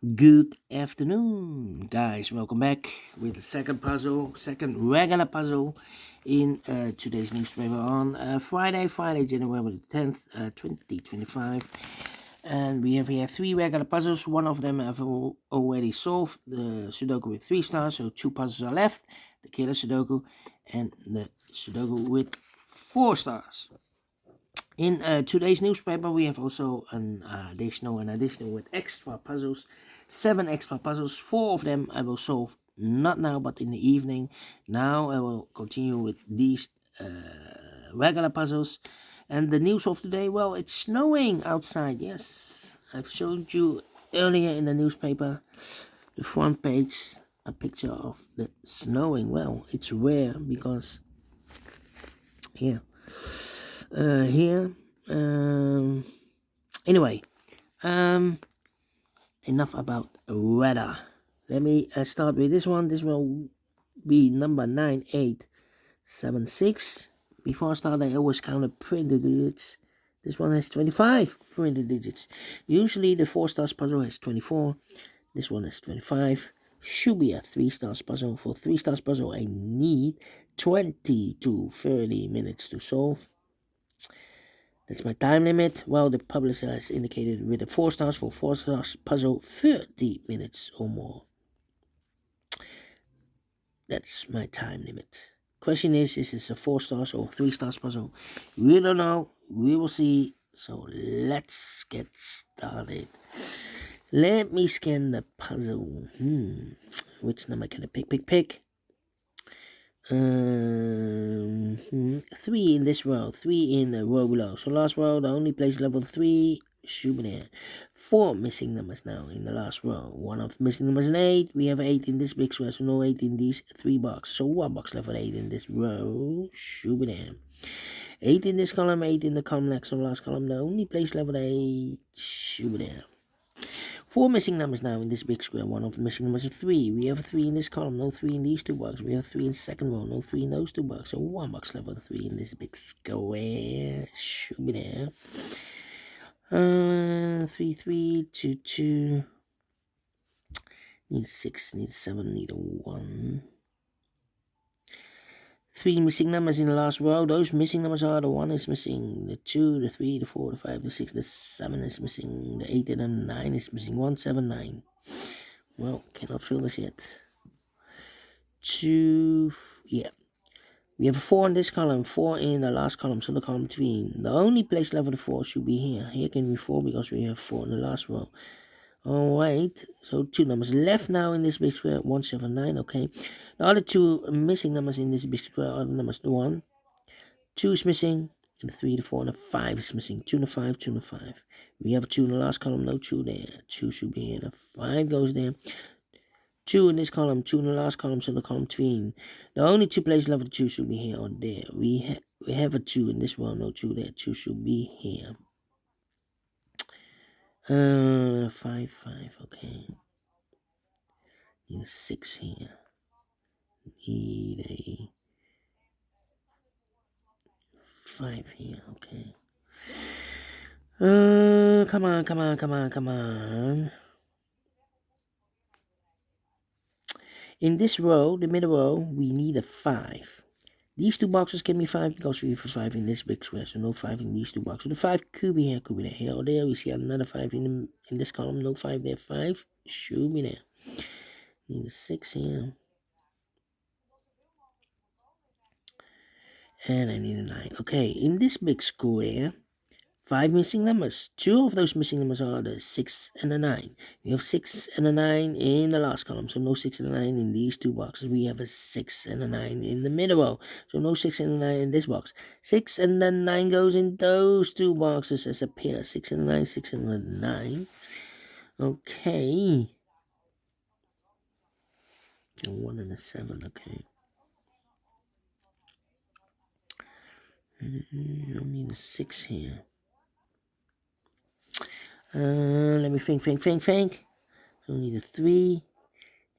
Good afternoon, guys. Welcome back with the second regular puzzle in today's newspaper on Friday, January the 10th, 2025. And we have here three regular puzzles. One of them I've already solved, the Sudoku with 3 stars, so two puzzles are left, the Killer Sudoku and the Sudoku with 4 stars. In today's newspaper, we have also an additional with extra puzzles, 7 extra puzzles. 4 of them I will solve not now, but in the evening. Now I will continue with these regular puzzles. And the news of today, well, it's snowing outside. Yes, I've showed you earlier in the newspaper, the front page, a picture of the snowing. Well, it's rare because, yeah. Here. Anyway, enough about weather. Let me start with this one. This will be number 9876. Before I start, I always count the printed digits. This one has 25 printed digits. Usually the 4 stars puzzle has 24. This one has 25. Should be a 3 stars puzzle. For 3 stars puzzle, I need 20 to 30 minutes to solve. That's my time limit. Well, the publisher has indicated with the 4 stars for 4 stars puzzle 30 minutes or more. That's my time limit. Question is this a 4 stars or 3 stars puzzle? We don't know. We will see. So let's get started. Let me scan the puzzle. Which number can I pick? 3 in this row, 3 in the row below. So last row, the only place level 3 should be there. 4 missing numbers now in the last row. One of missing numbers is 8. We have 8 in this big square, so no 8 in these 3 boxes. So 1 box level 8 in this row should be there. 8 in this column, 8 in the column next to the last column. The only place level 8 should be there. 4 missing numbers now in this big square. One of the missing numbers is 3. We have 3 in this column, no 3 in these 2 boxes. We have 3 in second row, no 3 in those 2 boxes. So 1 box level 3 in this big square should be there. 3, 3, 2, 2. Need 6, need 7, need a 1. 3 missing numbers in the last row. Those missing numbers are the 1 is missing, the 2, the 3, the 4, the 5, the 6, the 7 is missing, the 8 and the 9 is missing. 1, 7, 9. Well, cannot fill this yet. 2, yeah. We have a 4 in this column, 4 in the last column, so the column between. The only place level 4 should be here. Here can be 4 because we have 4 in the last row. Alright, so 2 numbers left now in this big square, 1, 7, 9, okay. The other 2 missing numbers in this big square are the numbers, the 1, 2 is missing, and the 3, the 4, and the 5 is missing. 2 and a 5, 2 and a 5. We have a 2 in the last column, no 2 there. 2 should be here, the 5 goes there. 2 in this column, 2 in the last column, so the column between. The only 2 places level 2 should be here or there. We have a 2 in this one, no 2 there. 2 should be here. 5, 5, okay. Need a 6 here. Need a 5 here, okay. Come on. In this row, the middle row, we need a 5. These 2 boxes can be 5 because we have a 5 in this big square, so no 5 in these 2 boxes. So the 5 could be here, could be there. Here or there, we see another 5 in this column, no 5 there. 5 should be there. Need a 6 here. And I need a 9. Okay, in this big square, 5 missing numbers. 2 of those missing numbers are the 6 and the 9. We have 6 and a 9 in the last column, so no 6 and a 9 in these 2 boxes. We have a 6 and a 9 in the middle row, so no 6 and a 9 in this box. 6 and then 9 goes in those 2 boxes as a pair. 6 and a 9, 6 and a 9. Okay. A 1 and a 7, okay. I need a 6 here. Let me think. So need a 3,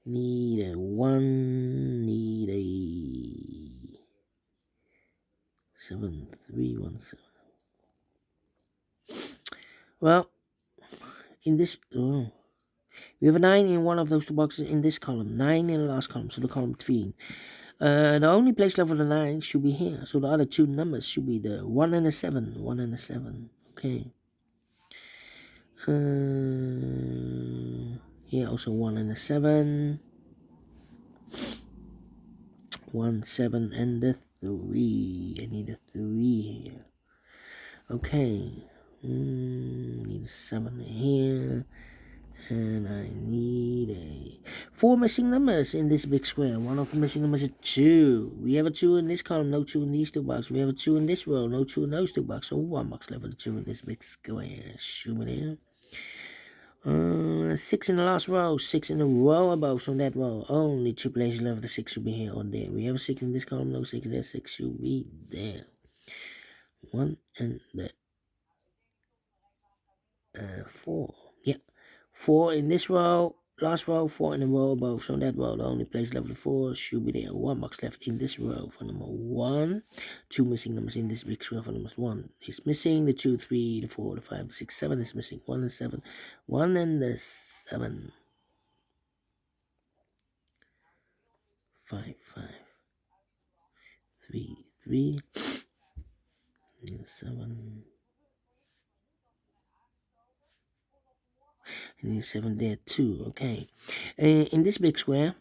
need a 1, need a 7, 3, 1, 7. Well, in this, We have a 9 in one of those two boxes in this column. 9 in the last column, so the column between. The only place left for the 9 should be here. So the other two numbers should be the 1 and the 7. 1 and the 7. Okay. Here also 1 and a 7. 1, 7, and the 3. I need a 3 here. Okay. Need a 7 here. And I need a 4 missing numbers in this big square. One of the missing numbers is 2. We have a 2 in this column, no 2 in these two boxes. We have a 2 in this row, no 2 in those two boxes. So 1 box left with a 2 in this big square. Shoot me there. 6 in the last row, 6 in the row above, so that row. Only 2 places left. The 6 should be here or there. We have a 6 in this column, no 6 there. 6 should be there. 1 and the 4. Yeah. 4 in this row, last row, 4 in the row above, so that row. The only place left with 4 should be there. 1 box left in this row for number 1. 2 missing numbers in this big square for number 1 is missing. The 2, 3, the 4, the 5, the 6, 7 is missing. 1 and 7. 1 and the 7. 5, 5. 3, 3. And 7. And 7 there too. Okay. In this big square,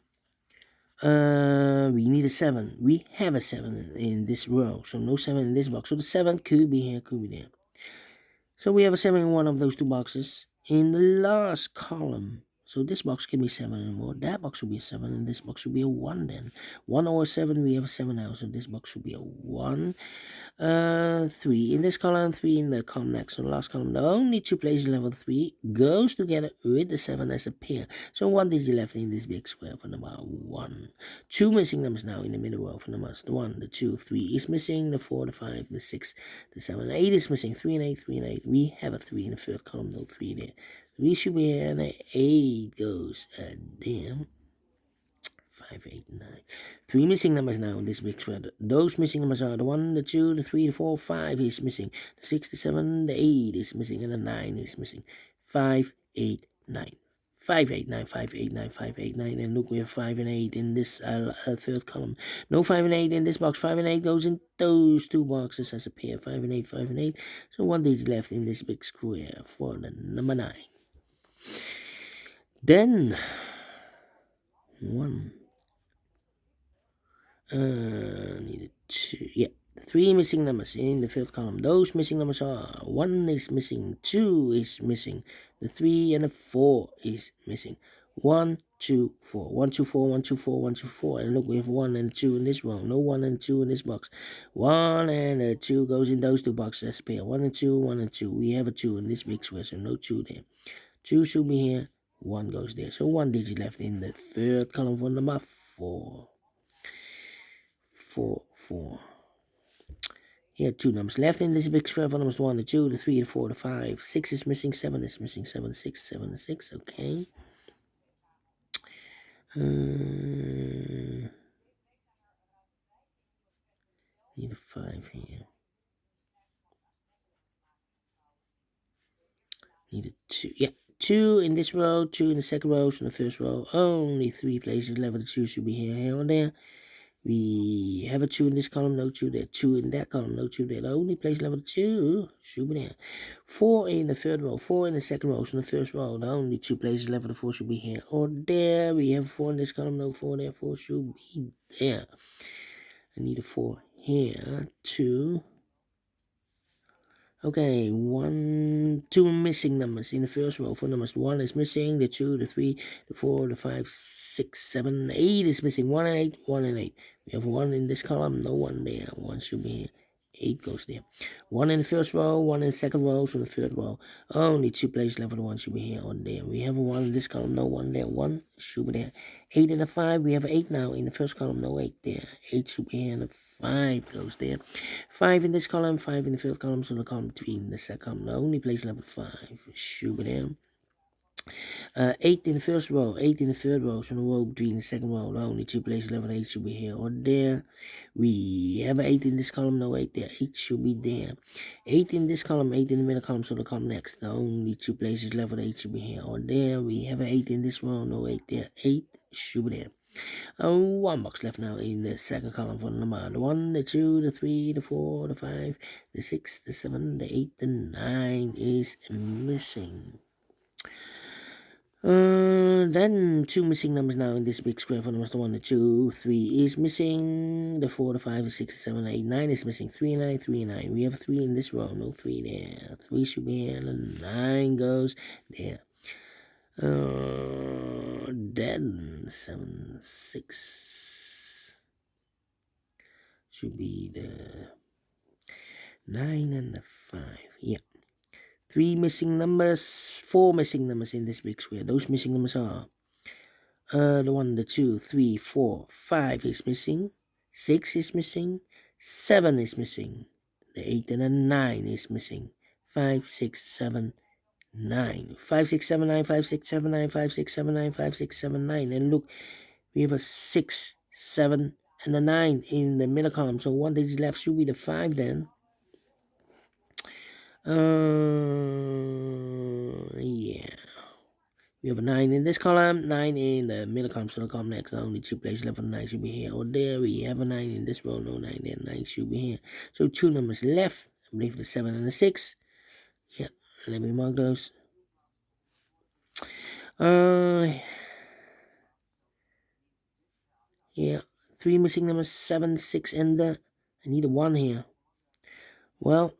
we need a 7. We have a 7 in this row, so no 7 in this box. So the 7 could be here, could be there. So we have a 7 in one of those two boxes. In the last column, so this box can be 7 and more. That box will be a 7, and this box will be a 1 then. 1 or 7, we have a 7 now, so this box should be a 1. 3 in this column, 3 in the column next. So the last column, the only 2 places level 3 goes together with the 7 as a pair. So 1 digit left in this big square for number 1. 2 missing numbers now in the middle row for numbers. The 1, the 2, 3 is missing. The 4, the 5, the 6, the 7, the 8 is missing. 3 and 8, 3 and 8. We have a 3 in the third column, no 3 there. 3 should be here, and the 8 goes there. 5, 8, 9. 3 missing numbers now in this big square. Those missing numbers are the 1, the 2, the 3, the 4, 5 is missing. The 6, the 7, the 8 is missing, and the 9 is missing. 5, 8, 9. 5, 8, 9, 5, 8, 9, 5, 8, 9. And look, we have 5 and 8 in this third column. No 5 and 8 in this box. 5 and 8 goes in those two boxes as a pair. 5 and 8, 5 and 8. So 1 digit left in this big square for the number 9. Then 1. Need 2. Yeah, 3 missing numbers in the fifth column. Those missing numbers are 1 is missing, 2 is missing, the 3 and the 4 is missing. 1, 2, 4. 1, 2, 4, 1, 2, 4, 1, 2, 4. And look, we have 1 and 2 in this row. No 1 and 2 in this box. 1 and 2 goes in those two boxes as a pair. 1 and 2, 1 and 2. We have a 2 in this big square, so no 2 there. 2 should be here. 1 goes there. So 1 digit left in the third column for number 4. 4, 4. Here, 2 numbers left in this big square for numbers 1, the 2, the 3, the 4, the 5. 6 is missing, 7 is missing, 7, 6, 7, 6. Okay. Need a 5 here. Need a 2. Yeah, 2 in this row, 2 in the second row, from the first row. Only 3 places left. The 2 should be here or there. We have a 2 in this column, no 2 there. 2 in that column, no 2 there. The only place level 2 should be there. 4 in the third row, 4 in the second row, from the first row. The only 2 places level 4 should be here or there. We have 4 in this column, no 4 there. 4 should be there. I need a 4 here. 2. Okay, 1, 2 missing numbers in the first row. 4 numbers. 1 is missing. The 2, the 3, the 4, the 5, 6, 7, 8 is missing. 1 and 8, 1 and 8. We have 1 in this column, no 1 there. 1 should be here. 8 goes there. 1 in the first row, 1 in the second row, so the third row. Only 2 places left. 1 should be here or there. We have a 1 in this column, no 1 there. 1 should be there. 8 in the 5, we have 8 now in the first column, no 8 there. 8 should be here, and the 5 goes there. 5 in this column, 5 in the fifth column, so the column between the second column. The only place level 5 should be there. 8 in the first row, 8 in the third row, so the row between the second row, only 2 places left, 8 should be here or there. We have 8 in this column, no 8 there, 8 should be there. 8 in this column, 8 in the middle column, so the column next, the only 2 places left, 8 should be here or there. We have 8 in this row, no 8 there, 8 should be there. 1 box left now in the second column for the number. The 1, the 2, the 3, the 4, the 5, the 6, the 7, the 8, the 9 is missing. Then 2 missing numbers now in this big square for numbers. The 1, the 2, 3 is missing. The 4, the 5, the 6, the 7, the 8, 9 is missing. 3 and 9, 3 and 9. We have 3 in this row, no 3 there. 3 should be here, and 9 goes there. Then 7, 6 should be the 9 and the 5. Yeah. 3 missing numbers, 4 missing numbers in this big square. Those missing numbers are the 1, the 2, 3, 4, 5 is missing, 6 is missing, 7 is missing, the 8 and the 9 is missing. 5, 6, 7, 9. 5, 6, 7, 9, 5, 6, 7, 9, 5, 6, 7, 9, 5, 6, 7, 9. And look, we have a 6, 7, and a 9 in the middle column. So 1 digit left should be the 5 then. Yeah. We have a 9 in this column, 9 in the middle column, so the column next. Only 2 places left for the 9 should be here or there. We have a 9 in this row, no 9 there, 9 should be here. So 2 numbers left, I believe the 7 and the 6. Yeah, let me mark those. Yeah, 3 missing numbers, 7, 6, and I need a 1 here. Well,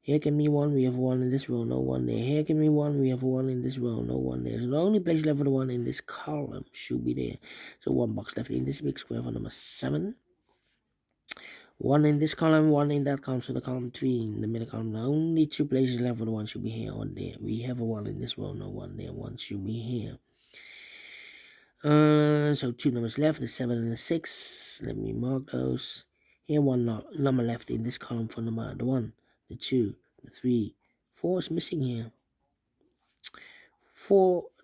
here can be 1, we have 1 in this row, no 1 there. Here can be 1, we have 1 in this row, no 1 there. So the only place left for the 1 in this column should be there. So 1 box left in this big square for number 7. 1 in this column, 1 in that column, so the column 3 in the middle column. The only 2 places left for the 1 should be here or there. We have a 1 in this row, no 1 there, 1 should be here. So 2 numbers left, the 7 and the 6. Let me mark those. Here 1 number left in this column for number the 1, the 2, the 3, 4 is missing here.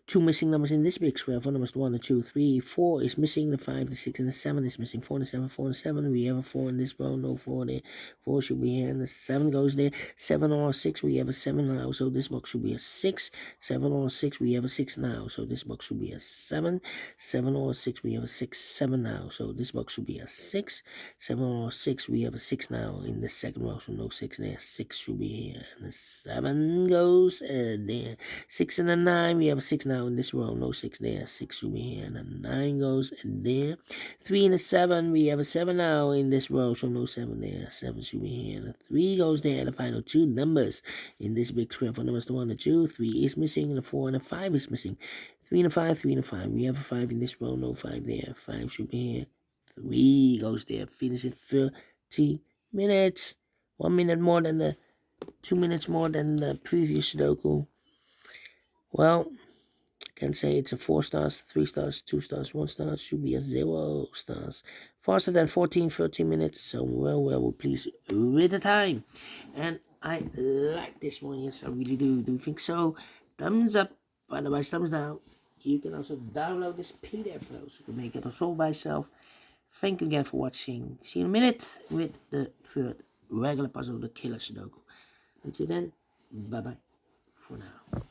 2 missing numbers in this big square for numbers 1, the 2, 3, 4 is missing. The 5, the 6, and the 7 is missing. 4 and the 7, 4 and 7. We have a 4 in this row, no 4 there. 4 should be here, and the 7 goes there. 7 or 6, we have a 7 now, so this box should be a 6. 7 or 6, we have a 6 now, so this box should be a 7. 7 or 6, we have a 6, 7 now, so this box should be a 6. 7 or 6, we have a 6 now in the second row, so no 6 there. 6 should be here, and the 7 goes there. 6 and a 9, we have a 6 now in this row, no 6 there. 6 should be here, and the 9 goes there. 3 and a 7, we have a 7 now in this row, so no 7 there. 7 should be here, and the 3 goes there. The final 2 numbers in this big square for numbers 1 and 2. 3 is missing, and the 4 and the 5 is missing. 3 and a 5, 3 and a 5. We have a 5 in this row, no 5 there. 5 should be here. 3 goes there. Finish in 30 minutes. 1 minute more than the 2 minutes more than the previous Sudoku. Well, I can say it's a 4 stars, 3 stars, 2 stars, 1 star. Should be a 0 stars. Faster than 14, 13 minutes. So well, please with the time. And I like this one. Yes, I really do. Do you think so? Thumbs up. Otherwise, thumbs down. You can also download this PDF file so you can make it also by yourself. Thank you again for watching. See you in a minute with the third regular puzzle, the Killer Sudoku. Until then, bye-bye for now.